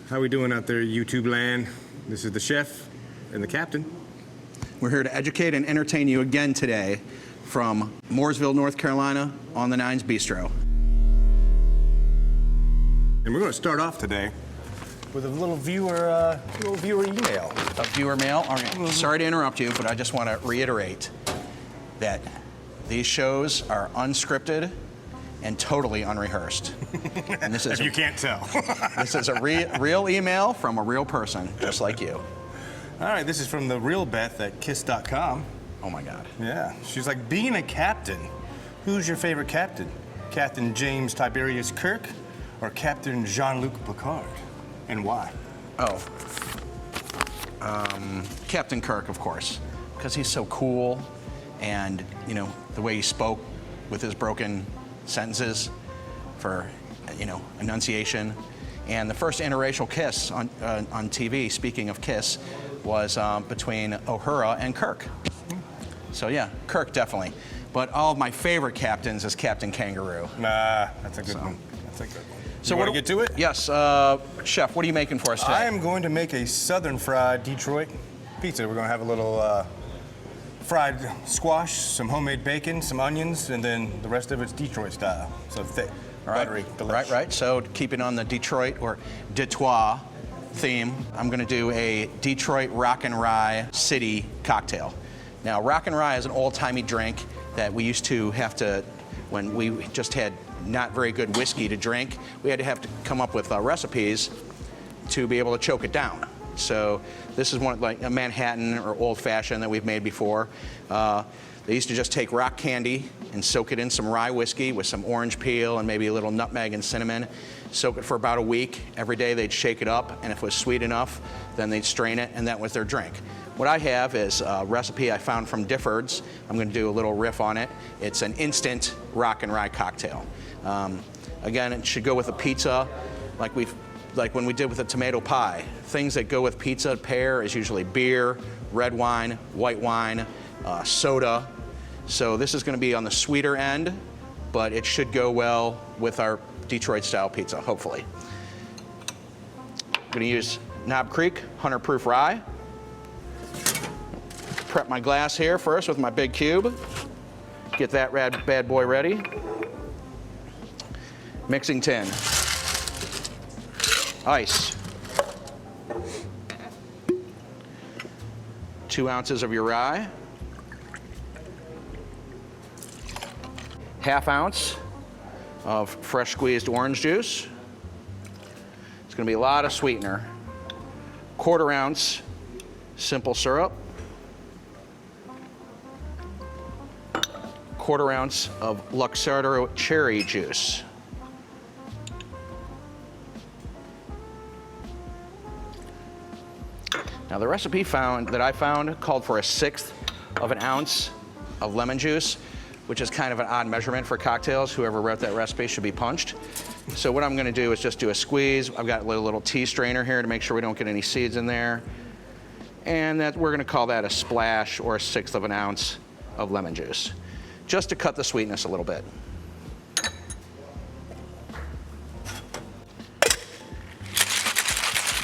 How we doing out there, YouTube land? This is the chef and the captain. We're here to educate and entertain you again today from Mooresville, North Carolina, on the Nines Bistro. And we're going to start off today with a little viewer email. A viewer mail. All right. Sorry to interrupt you, but I just want to reiterate that these shows are unscripted and totally unrehearsed. And this is if you can't tell. This is a real email from a real person, just like you. All right, this is from the real Beth at kiss.com. Oh my God. Yeah, she's like, being a captain, who's your favorite captain? Captain James Tiberius Kirk or Captain Jean-Luc Picard? And why? Oh, Captain Kirk, of course, because he's so cool, and you know the way he spoke with his broken sentences for, you know, enunciation. And the first interracial kiss on TV, speaking of kiss, was between Uhura and Kirk. So yeah, Kirk definitely. But all of my favorite captains is Captain Kangaroo. Nah, that's a good one. That's a good one. So you want to get to it? Yes, Chef, what are you making for us today? I am going to make a southern fried Detroit pizza. We're going to have a little fried squash, some homemade bacon, some onions, and then the rest of it's Detroit style. So thick, buttery, delicious. Right. So keeping on the Detroit or Detroit theme, I'm going to do a Detroit Rock and Rye City cocktail. Now, Rock and Rye is an old-timey drink that we used to have to, when we just had not very good whiskey to drink, we had to come up with recipes to be able to choke it down. So this is one like a Manhattan or Old Fashioned that we've made before. They used to just take rock candy and soak it in some rye whiskey with some orange peel and maybe a little nutmeg and cinnamon. Soak it for about a week. Every day they'd shake it up, and if it was sweet enough, then they'd strain it, and that was their drink. What I have is a recipe I found from Difford's. I'm going to do a little riff on it. It's an instant Rock and Rye cocktail. Again, it should go with a pizza, like when we did with a tomato pie. Things that go with pizza pair is usually beer, red wine, white wine, soda. So this is going to be on the sweeter end, but it should go well with our Detroit-style pizza, hopefully. I'm going to use Knob Creek 100 proof rye. Prep my glass here first with my big cube. Get that bad boy ready. Mixing tin. Ice. 2 ounces of your rye. Half ounce of fresh squeezed orange juice. It's going to be a lot of sweetener. 1/4 ounce simple syrup. 1/4 ounce of Luxardo cherry juice. Now the recipe that I found called for 1/6 of an ounce of lemon juice, which is kind of an odd measurement for cocktails. Whoever wrote that recipe should be punched. So what I'm going to do is just do a squeeze. I've got a little tea strainer here to make sure we don't get any seeds in there. And we're going to call that a splash or 1/6 of an ounce of lemon juice, just to cut the sweetness a little bit.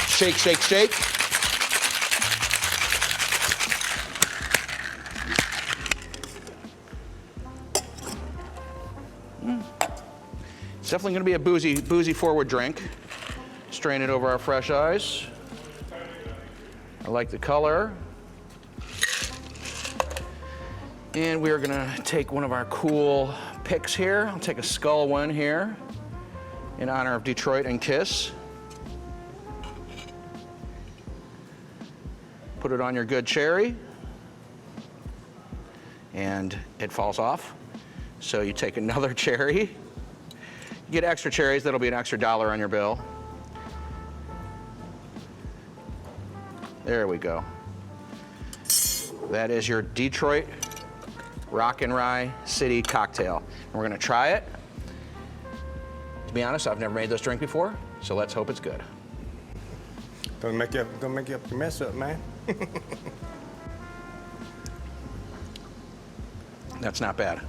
Shake, shake, shake. It's definitely going to be a boozy forward drink. Strain it over our fresh ice. I like the color. And we are going to take one of our cool picks here. I'll take a skull one here in honor of Detroit and Kiss. Put it on your good cherry. And it falls off. So you take another cherry. You get extra cherries, that'll be an extra $1 on your bill. There we go. That is your Detroit Rock and Rye City cocktail. And we're gonna try it. To be honest, I've never made this drink before, so let's hope it's good. Don't make you mess up, man. That's not bad.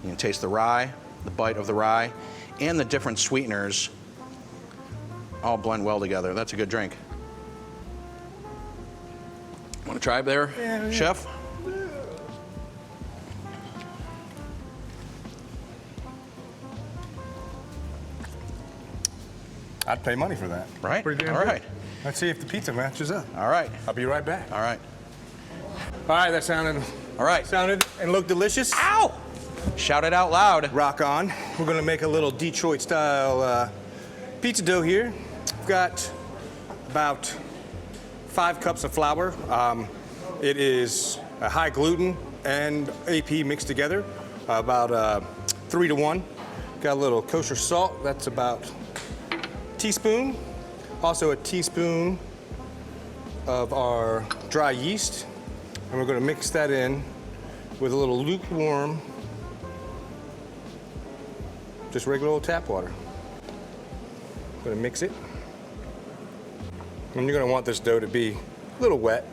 You can taste the rye, the bite of the rye, and the different sweeteners all blend well together. That's a good drink. Want to try it there, Chef? I'd pay money for that. Right? Pretty damn All good. right. Let's see if the pizza matches up. All right. I'll be right back. All right. All right, that sounded and looked delicious. Ow! Shout it out loud. Rock on. We're gonna make a little Detroit style pizza dough here. We've got about 5 cups of flour. It is a high gluten and AP mixed together, about 3 to 1. Got a little kosher salt, that's about a teaspoon. Also a teaspoon of our dry yeast. And we're gonna mix that in with a little lukewarm, just regular old tap water. Gonna mix it. And you're gonna want this dough to be a little wet.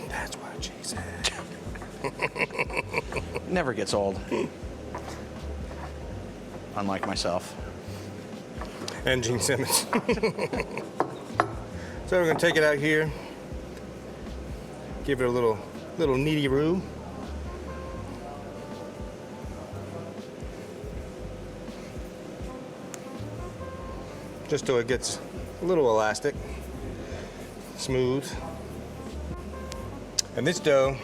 That's what she said. Never gets old. Unlike myself. And Gene Simmons. So we're gonna take it out here. Give it a little kneady roux. Just so it gets a little elastic, smooth. And this dough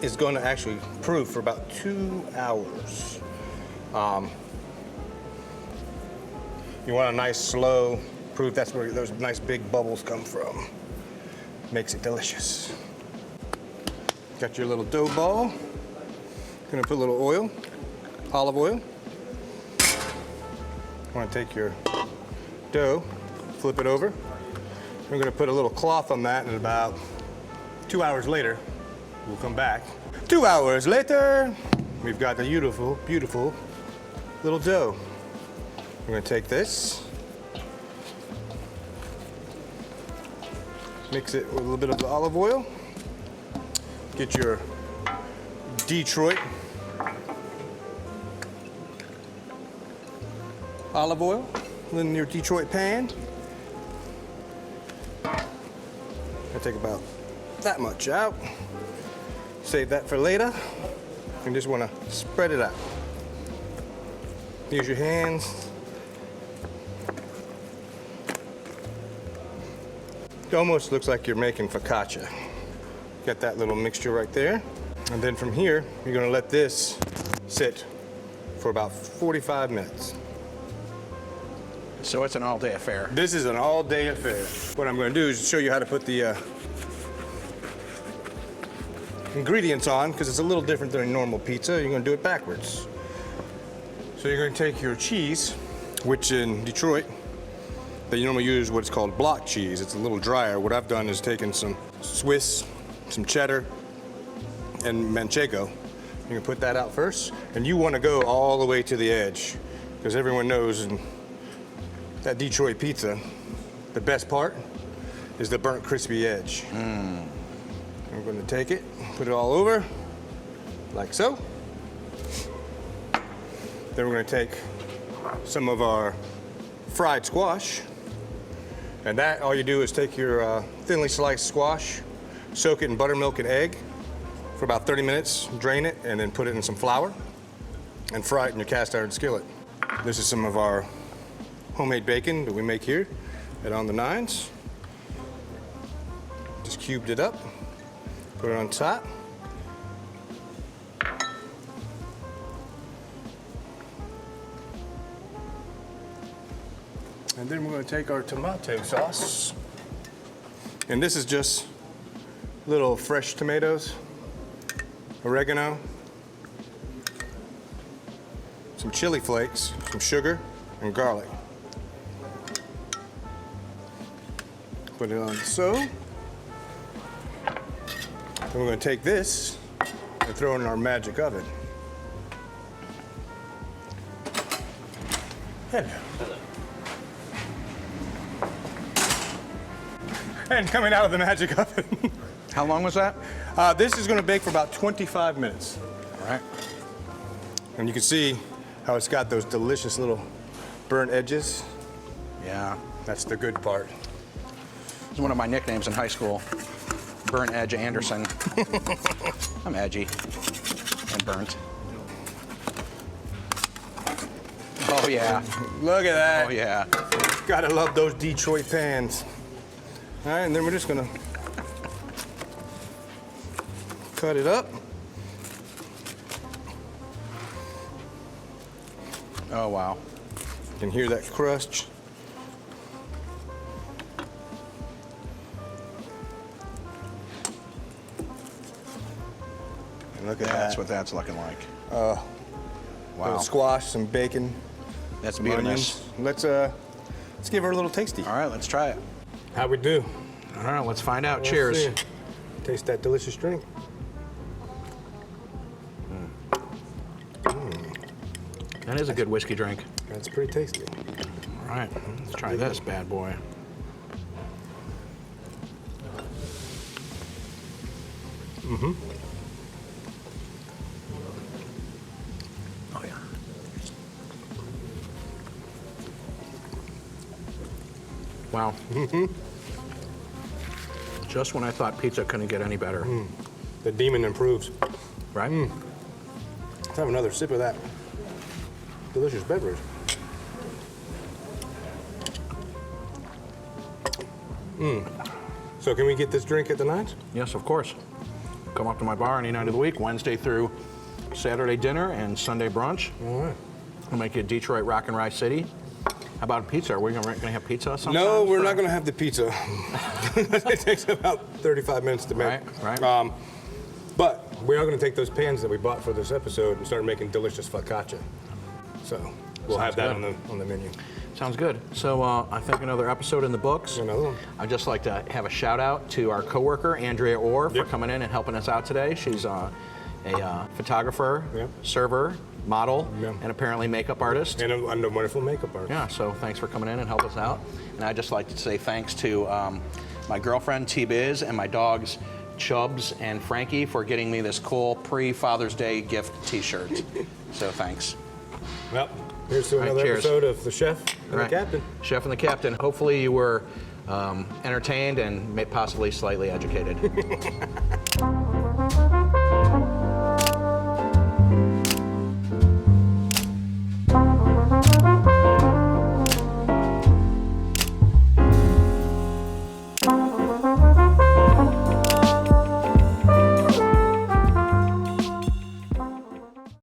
is going to actually proof for about 2 hours. You want a nice slow proof. That's where those nice big bubbles come from. Makes it delicious. Got your little dough ball. Gonna put a little oil, olive oil. Want to take your dough, flip it over. We're gonna put a little cloth on that, and about 2 hours later, we'll come back. 2 hours later, we've got the beautiful, beautiful little dough. We're gonna take this, mix it with a little bit of the olive oil. Get your Detroit olive oil in your Detroit pan. I take about that much out. Save that for later. And just want to spread it out. Use your hands. It almost looks like you're making focaccia. Got that little mixture right there. And then from here, you're gonna let this sit for about 45 minutes. So it's an all-day affair. This is an all-day affair. What I'm gonna do is show you how to put the ingredients on, because it's a little different than a normal pizza. You're gonna do it backwards. So you're gonna take your cheese, which in Detroit, they normally use what's called block cheese. It's a little drier. What I've done is taken some Swiss, some cheddar, and manchego. You can put that out first, and you want to go all the way to the edge, because everyone knows in that Detroit pizza, the best part is the burnt crispy edge. We're going to take it, put it all over, like so. Then we're going to take some of our fried squash, and that, all you do is take your thinly sliced squash, soak it in buttermilk and egg for about 30 minutes, drain it, and then put it in some flour and fry it in your cast iron skillet. This is some of our homemade bacon that we make here at On the Nines. Just cubed it up, put it on top. And then we're going to take our tomato sauce. And this is just little fresh tomatoes, oregano, some chili flakes, some sugar, and garlic. Put it on so. Then we're going to take this and throw it in our magic oven. Hello. And coming out of the magic oven. How long was that? This is going to bake for about 25 minutes. All right. And you can see how it's got those delicious little burnt edges. Yeah. That's the good part. It's one of my nicknames in high school. Burnt Edge Anderson. I'm edgy and burnt. Oh yeah. Look at that. Oh yeah. Gotta love those Detroit pans. All right, and then we're just gonna cut it up. Oh wow. You can hear that crust. And look at That's that. what that's looking like. Wow. Little squash, some bacon, That's some beautiful. onions. Let's give her a little tasty. All right, let's try it. How we do? All right, let's find out. Let's Cheers. see. Taste that delicious drink. That is a good whiskey drink. That's pretty tasty. All right, let's try this bad boy. Oh yeah. Wow. Just when I thought pizza couldn't get any better. The demon improves. Right? Let's have another sip of that delicious beverage. So can we get this drink at the Nines? Yes, of course. Come up to my bar any night of the week, Wednesday through Saturday dinner and Sunday brunch. All right. We'll make it Detroit Rock and Rye City. How about pizza? Are we going to have pizza sometime? No, we're not going to have the pizza. It takes about 35 minutes to make. Right. But we are going to take those pans that we bought for this episode and start making delicious focaccia. So we'll have that good. on the menu. Sounds good. So I think another episode in the books. Another one. I'd just like to have a shout out to our coworker, Andrea Orr, for Yep. coming in and helping us out today. She's a photographer, Yep. server, model, Yep. and apparently makeup artist. And a wonderful makeup artist. Yeah, so thanks for coming in and help us out. And I'd just like to say thanks to my girlfriend, T-Biz, and my dogs, Chubbs and Frankie, for getting me this cool pre-Father's Day gift T-shirt. So thanks. Well, here's to another cheers. episode of The Chef and All right. the Captain. Chef and the Captain. Hopefully you were entertained and possibly slightly educated.